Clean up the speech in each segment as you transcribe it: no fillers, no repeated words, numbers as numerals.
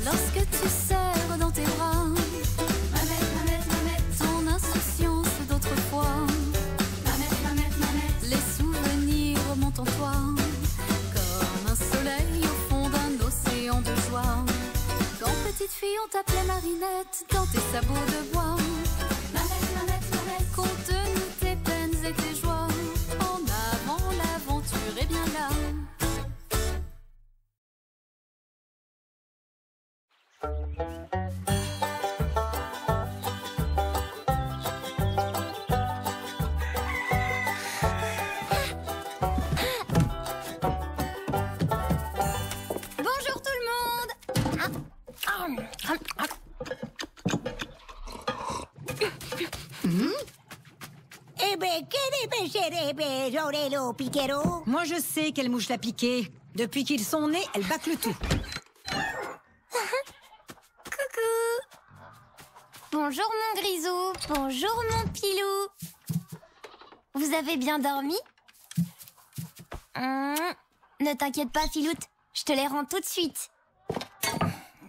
Lorsque tu serres dans tes bras ton insouciance d'autrefois, les souvenirs remontent en toi comme un soleil au fond d'un océan de joie. Quand petite fille on t'appelait Marinette dans tes sabots de bois. Conte-nous tes peines et tes joies, en avant l'aventure est bien là. Bonjour tout le monde. Eh ben, quel est Jorelo Piquero? Moi, je sais quelle mouche l'a piqué. Depuis qu'ils sont nés, elle bâcle tout. Coucou. Bonjour mon grisou. Bonjour mon pilou. Vous avez bien dormi? Ne t'inquiète pas, Filoute. Je te les rends tout de suite.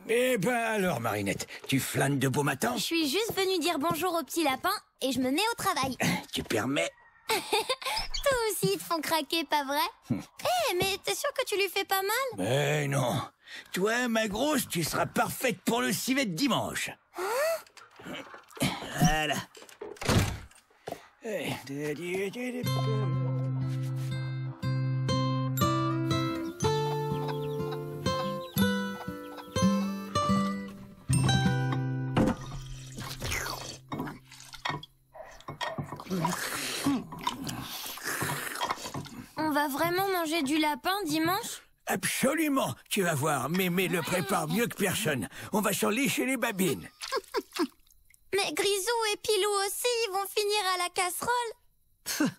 Eh ben alors, Marinette, tu flânes de beau matin? Je suis juste venue dire bonjour au petit lapin et je me mets au travail. Tu permets? Toi aussi, ils te font craquer, pas vrai? Mais t'es sûr que tu lui fais pas mal? Mais non. Toi, ma grosse, tu seras parfaite pour le civet de dimanche. Voilà. On va vraiment manger du lapin dimanche? Absolument, tu vas voir, Mémé le prépare mieux que personne. On va s'en lécher les babines. Mais Grisou et Pilou aussi, ils vont finir à la casserole.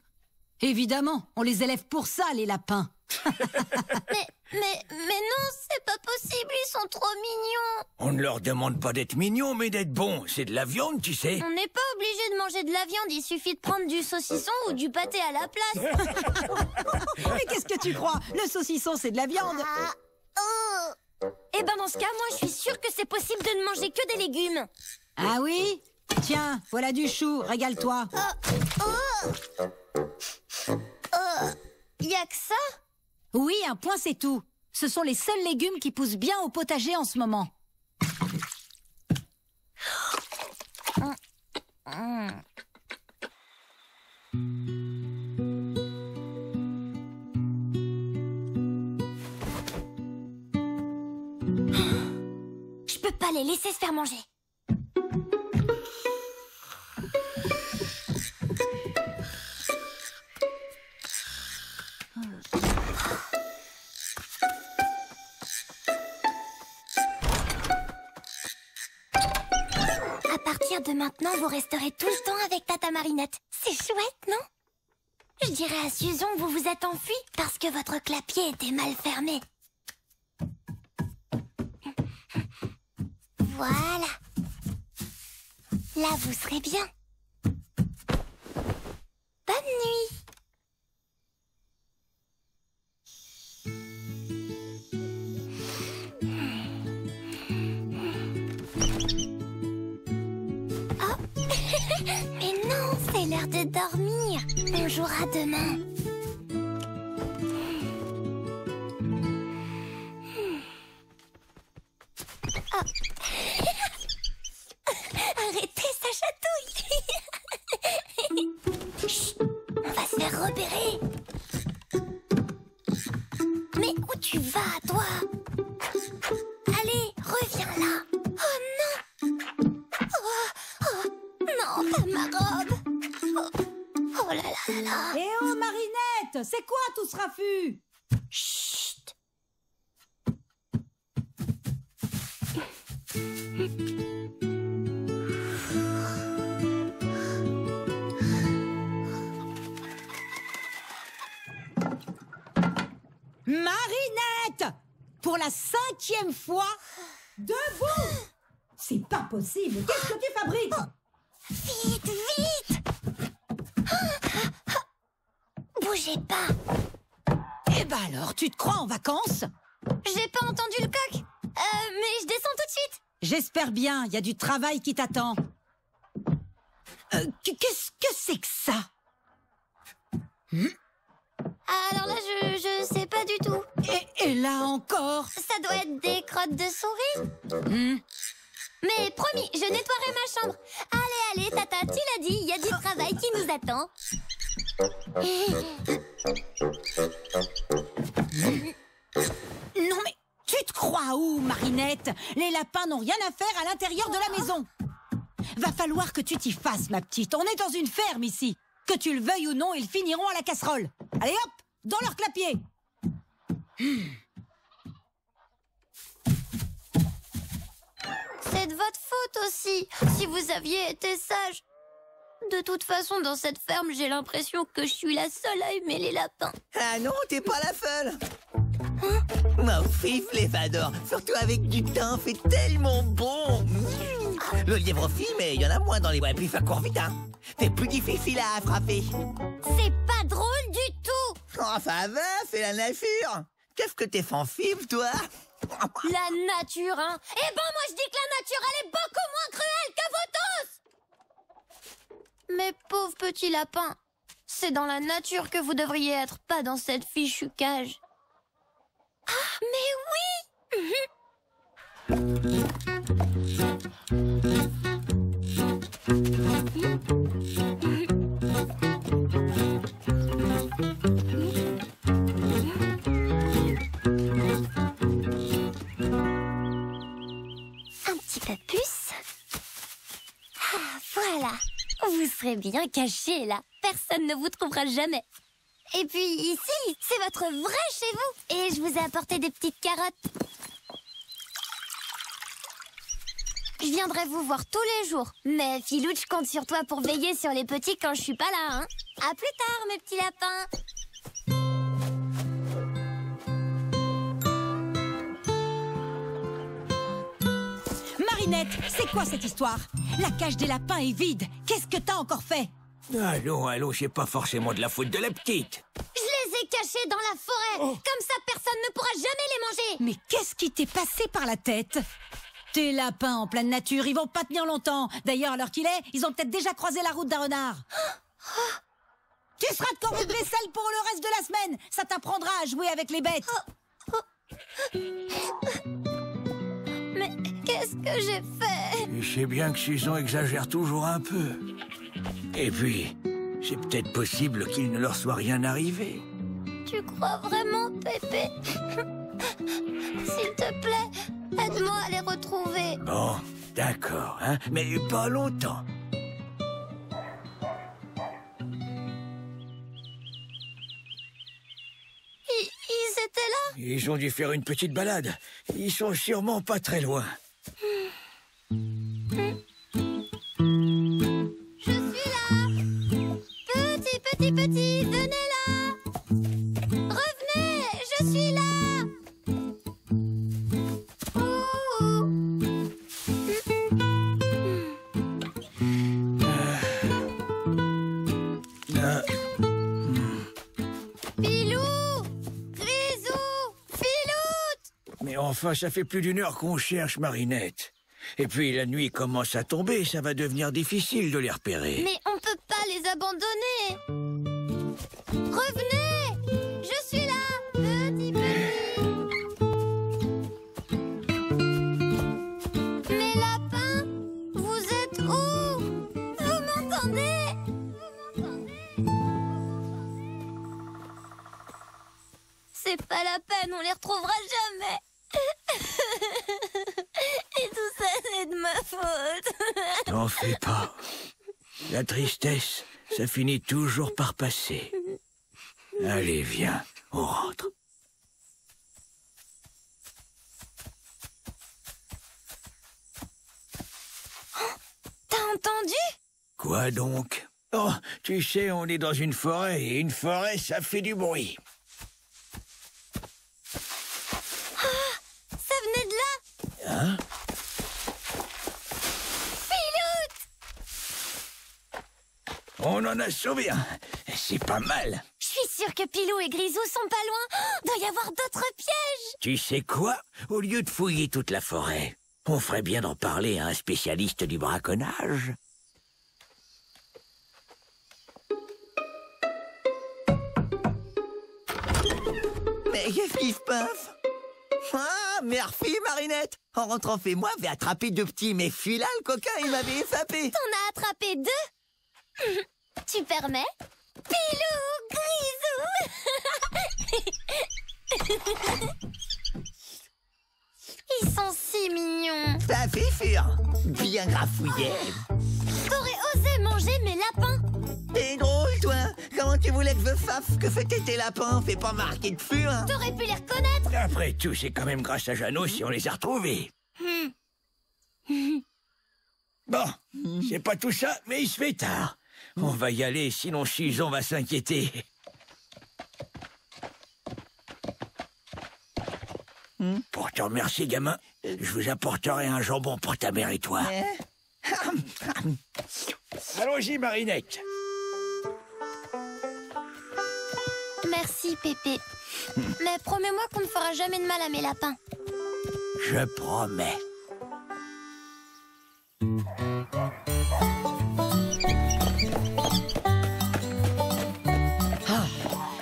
Évidemment, on les élève pour ça, les lapins. Mais non, c'est pas possible, ils sont trop mignons. On ne leur demande pas d'être mignons, mais d'être bons. C'est de la viande, tu sais. On n'est pas obligé de manger de la viande, il suffit de prendre du saucisson ou du pâté à la place. Mais qu'est-ce que tu crois? Le saucisson, c'est de la viande. Eh ben dans ce cas, moi je suis sûre que c'est possible de ne manger que des légumes. Ah oui? Tiens, voilà du chou, régale-toi. Y a que ça? Oui, un point c'est tout. Ce sont les seuls légumes qui poussent bien au potager en ce moment. Je peux pas les laisser se faire manger. À partir de maintenant, vous resterez tout le temps avec Tata Marinette. C'est chouette, non? Je dirais à Susan que vous vous êtes enfui parce que votre clapier était mal fermé. Voilà. Là, vous serez bien. Bonne nuit. Oh. Mais non, c'est l'heure de dormir. On jouera demain. Oh. Arrêtez, ça chatouille. Chut, on va se faire repérer. Mais où tu vas, toi? Allez, reviens là. Oh non. Non, pas ma robe. Oh là là là là. Eh oh, Marinette, c'est quoi tout ce raffut? Chut. Marinette! Pour la 5e fois, debout! C'est pas possible. Qu'est-ce que tu fabriques? Vite, vite. bougez pas. Eh ben alors, tu te crois en vacances? J'ai pas entendu le coq. Mais je descends tout de suite. J'espère bien, il y a du travail qui t'attend. Qu'est-ce que c'est que ça? Alors là, je sais pas du tout. Et là encore? Ça doit être des crottes de souris. Mais promis, je nettoierai ma chambre. Allez, Tata, tu l'as dit, il y a du travail qui nous attend. Non mais, tu te crois où, Marinette? Les lapins n'ont rien à faire à l'intérieur de la maison. Va falloir que tu t'y fasses, ma petite. On est dans une ferme ici. Que tu le veuilles ou non, ils finiront à la casserole. Allez hop, dans leur clapier. C'est de votre faute aussi, si vous aviez été sage. De toute façon, dans cette ferme, j'ai l'impression que je suis la seule à aimer les lapins. Ah non, t'es pas la seule. Oh, vive les vadors, surtout avec du thym, fait tellement bon. Le lièvre aussi, mais il y en a moins dans les bois, puis ça court vite, hein. C'est plus difficile à attraper. C'est pas drôle du tout. Oh, ça va, c'est la nature. Qu'est-ce que t'es sensible, toi? La nature, hein. Eh ben, moi, je dis que la nature, elle est beaucoup moins cruelle que vous tous. Mes pauvres petits lapins, c'est dans la nature que vous devriez être, pas dans cette fichue cage. Ah, mais oui. Un petit peu plus. Ah, voilà. Vous serez bien cachés, là. Personne ne vous trouvera jamais. Et puis ici, c'est votre vrai chez vous. Et je vous ai apporté des petites carottes. Je viendrai vous voir tous les jours. Mais Filouche compte sur toi pour veiller sur les petits quand je suis pas là, hein. À plus tard, mes petits lapins. Marinette, c'est quoi cette histoire? La cage des lapins est vide. Qu'est-ce que t'as encore fait? Allons, c'est pas forcément de la faute de la petite. Je les ai cachés dans la forêt. Comme ça, personne ne pourra jamais les manger. Mais qu'est-ce qui t'est passé par la tête? Tes lapins en pleine nature, ils vont pas tenir longtemps. D'ailleurs, à l'heure qu'il est, ils ont peut-être déjà croisé la route d'un renard. Tu seras de corvée de vaisselle pour le reste de la semaine. Ça t'apprendra à jouer avec les bêtes. Mais qu'est-ce que j'ai fait? Je sais bien que Susan exagère toujours un peu. Et puis, c'est peut-être possible qu'il ne leur soit rien arrivé. Tu crois vraiment, Pépé? S'il te plaît, aide-moi à les retrouver. Bon, d'accord, hein, mais pas longtemps. Ils étaient là? Ils ont dû faire une petite balade. Ils sont sûrement pas très loin. Je suis là. Petit, venez là. Revenez, je suis là. Filou, Grisou, Filoute. Mais enfin, ça fait plus d'1 heure qu'on cherche Marinette. Et puis la nuit commence à tomber, ça va devenir difficile de les repérer. Mais on peut pas les abandonner. Revenez, je suis là, petit. Mes lapins, vous êtes où? Vous m'entendez? C'est pas la peine, on les retrouvera jamais. Et tout ça, c'est de ma faute. T'en fais pas. La tristesse, ça finit toujours par passer. Allez, viens, on rentre. T'as entendu? Quoi donc? Oh, tu sais, on est dans une forêt, et une forêt, ça fait du bruit. Ça venait de là. Hein? Filoute! On en a sauvé un. C'est pas mal. Je suis sûr que Pilou et Grisou sont pas loin. Oh, doit y avoir d'autres pièges. Tu sais quoi? Au lieu de fouiller toute la forêt, on ferait bien d'en parler à un spécialiste du braconnage. Mais qu'est-ce qui se passe? Ah, merci, Marinette. En rentrant, fais-moi, vais attraper 2 petits. Mais celui-là, le coquin, il m'avait échappé. T'en as attrapé 2. Tu permets? Pilou, Grisou. Ils sont si mignons. Ça fait sûr. Bien grafouillé. T'aurais osé manger mes lapins. T'es drôle, toi. Comment tu voulais que je fasse que c'était tes lapins? Fais pas marquer dessus, hein. T'aurais pu les reconnaître. Après tout, c'est quand même grâce à Jeannot si on les a retrouvés. Bon, c'est pas tout ça, mais il se fait tard. On va y aller, sinon Suzon va s'inquiéter. Pour te remercier, gamin, je vous apporterai un jambon pour ta mère et toi. Allons-y, Marinette. Merci, Pépé. Mais promets-moi qu'on ne fera jamais de mal à mes lapins. Je promets.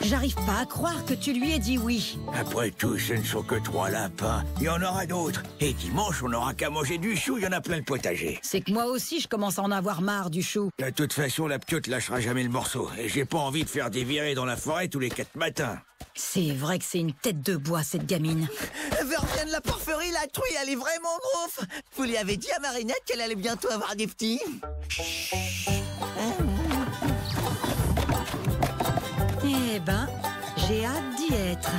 J'arrive pas à croire que tu lui aies dit oui. Après tout, ce ne sont que 3 lapins. Il y en aura d'autres. Et dimanche, on n'aura qu'à manger du chou, il y en a plein le potager. C'est que moi aussi, je commence à en avoir marre du chou. De toute façon, la piote lâchera jamais le morceau. Et j'ai pas envie de faire des virées dans la forêt tous les 4 matins. C'est vrai que c'est une tête de bois, cette gamine. Elle revient de la porphyrie, la truie, elle est vraiment grosse. Vous lui avez dit à Marinette qu'elle allait bientôt avoir des petits? Eh ben, j'ai hâte d'y être.